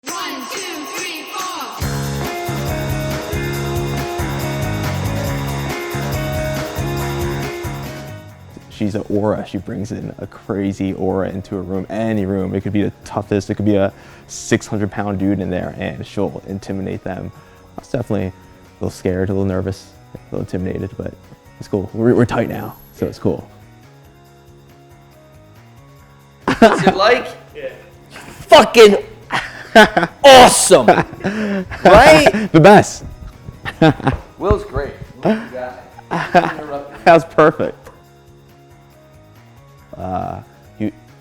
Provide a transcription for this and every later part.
1, 2, 3, 4. She's an aura. She brings in a crazy aura into a room, any room. It could be the toughest, it could be a 600-pound dude in there, and she'll intimidate them. I was definitely a little scared, a little nervous, a little intimidated, but it's cool. We're tight now, so it's cool. What's it like? Yeah. Fucking awesome, right? The best. Will's great. Will's the guy. That was perfect. I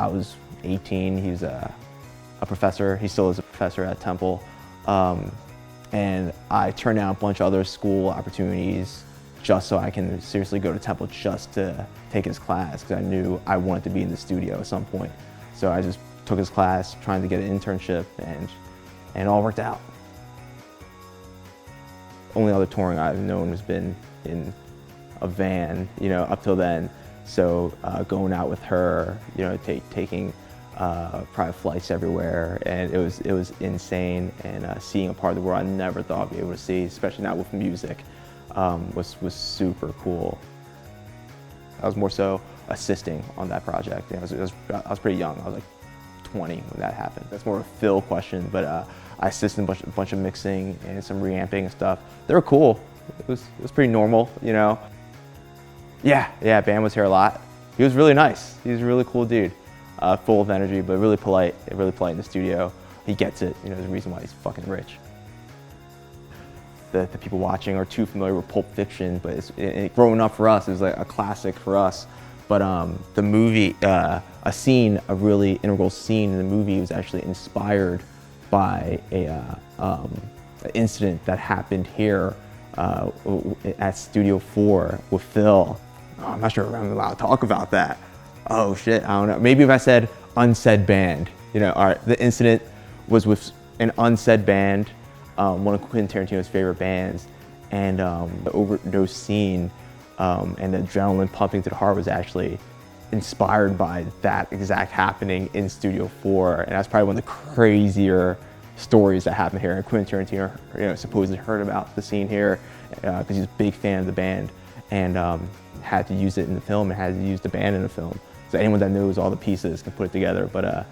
was 18. He was a professor. He still is a professor at Temple. And I turned down a bunch of other school opportunities just so I can seriously go to Temple just to take his class, because I knew I wanted to be in the studio at some point. So I just took his class, trying to get an internship, and it all worked out. Only other touring I've known has been in a van, up till then. So going out with her, taking private flights everywhere, and it was insane. And seeing a part of the world I never thought I'd be able to see, especially not with music, was super cool. I was more so assisting on that project. I was pretty young. I was like 20 when that happened. That's more of a Phil question, but I assisted in a bunch of mixing and some reamping and stuff. They were cool. It was pretty normal, Yeah, Bam was here a lot. He was really nice. He was a really cool dude, full of energy, but really polite in the studio. He gets it. There's a reason why he's fucking rich. The people watching are too familiar with Pulp Fiction, but growing up for us, it was like a classic for us. But the movie, a really integral scene in the movie was actually inspired by an incident that happened here at Studio 4 with Phil. Oh, I'm not sure if I'm allowed to talk about that. Oh shit, I don't know. Maybe if I said unsaid band, all right. The incident was with an unsaid band, one of Quentin Tarantino's favorite bands, and the overdose scene and the adrenaline pumping to the heart was actually inspired by that exact happening in Studio 4, and that's probably one of the crazier stories that happened here. And Quentin Tarantino, supposedly heard about the scene here because he's a big fan of the band, and had to use it in the film and had to use the band in the film. So anyone that knows all the pieces can put it together. But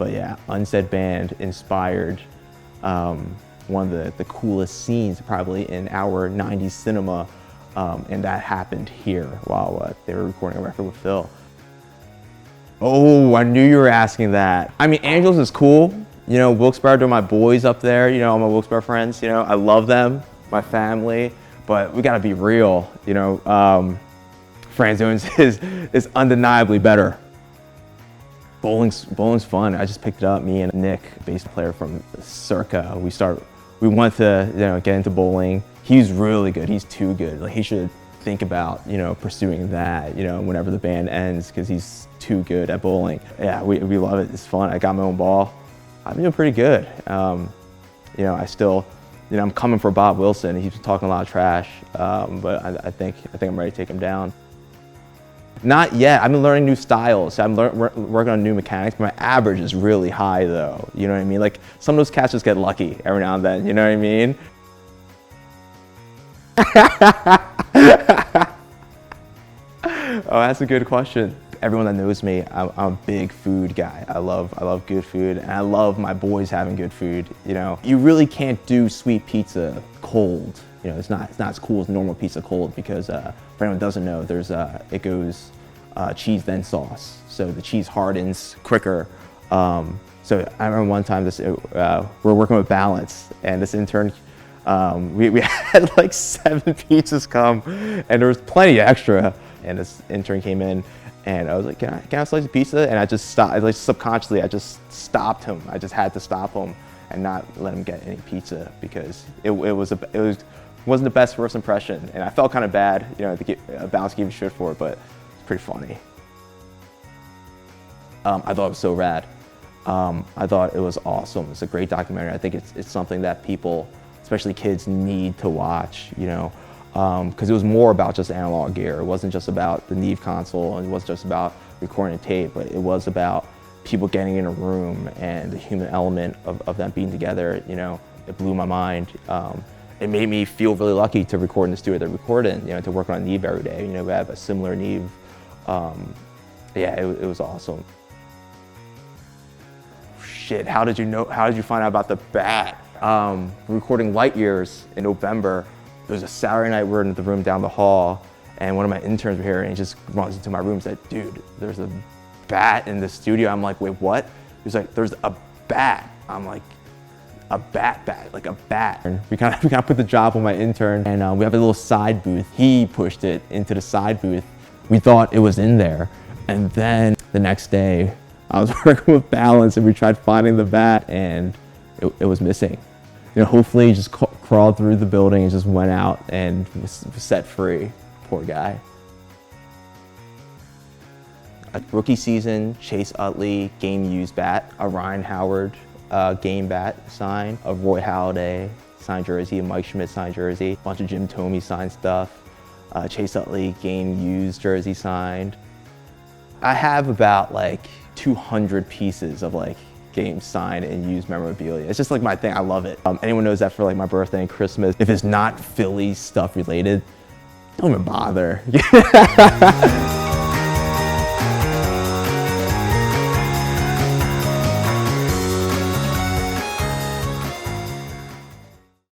yeah, Unsaid Band inspired one of the coolest scenes probably in our 90s cinema, and that happened here while they were recording a record with Phil. Oh, I knew you were asking that. I mean, Angelos is cool. Wilkes-Barre, they're my boys up there. All my Wilkes-Barre friends, I love them, my family, but we gotta be real. Franzones is undeniably better. Bowling's fun. I just picked it up, me and Nick, bass player from Circa. We wanted to, get into bowling. He's really good, he's too good. Like, he should think about, pursuing that, whenever the band ends, because he's too good at bowling. Yeah, we love it, it's fun. I got my own ball. I'm doing pretty good. I still, I'm coming for Bob Wilson. He's talking a lot of trash, but I think I'm ready to take him down. Not yet. I've been learning new styles. I'm working on new mechanics. My average is really high, though. You know what I mean? Like, some of those cats just get lucky every now and then. You know what I mean? Oh, that's a good question. Everyone that knows me, I'm a big food guy. I love good food, and I love my boys having good food. You really can't do sweet pizza cold. It's not as cool as normal pizza cold, because for anyone who doesn't know, it goes cheese then sauce, so the cheese hardens quicker. So I remember one time we're working with balance, and this intern, we had like 7 pizzas come, and there was plenty extra. And this intern came in, and I was like, can I have a slice of pizza? And I just stopped, like, subconsciously, I just stopped him. I just had to stop him and not let him get any pizza, because it wasn't the best first impression. And I felt kind of bad, Balance gave me shit for it, but it's pretty funny. I thought it was so rad. I thought it was awesome. It's a great documentary. I think it's something that people, especially kids, need to watch, because it was more about just analog gear. It wasn't just about the Neve console, and it wasn't just about recording a tape, but it was about people getting in a room and the human element of them being together, you know, it blew my mind. It made me feel really lucky to record in the studio that I record in, you know, to work on Neve every day. You know, we have a similar Neve. Yeah, it was awesome. Shit, how did you find out about the bat? Recording Light Years in November. It was a Saturday night, we're in the room down the hall, and one of my interns were here, and he just runs into my room and said, dude, there's a bat in the studio. I'm like, wait, what? He was like, there's a bat. I'm like, a bat, like a bat. And we kind of put the job on my intern, and we have a little side booth. He pushed it into the side booth. We thought it was in there. And then the next day, I was working with Balance, and we tried finding the bat, and it was missing. You know, hopefully he just crawled through the building and just went out and was set free. Poor guy. A rookie season, Chase Utley game used bat, a Ryan Howard game bat sign, a Roy Halladay signed jersey, a Mike Schmidt signed jersey, a bunch of Jim Thome signed stuff, Chase Utley game used jersey signed. I have about like 200 pieces of like game signed and used memorabilia. It's just like my thing, I love it. Anyone knows that for like my birthday and Christmas, if it's not Phillies stuff related, don't even bother.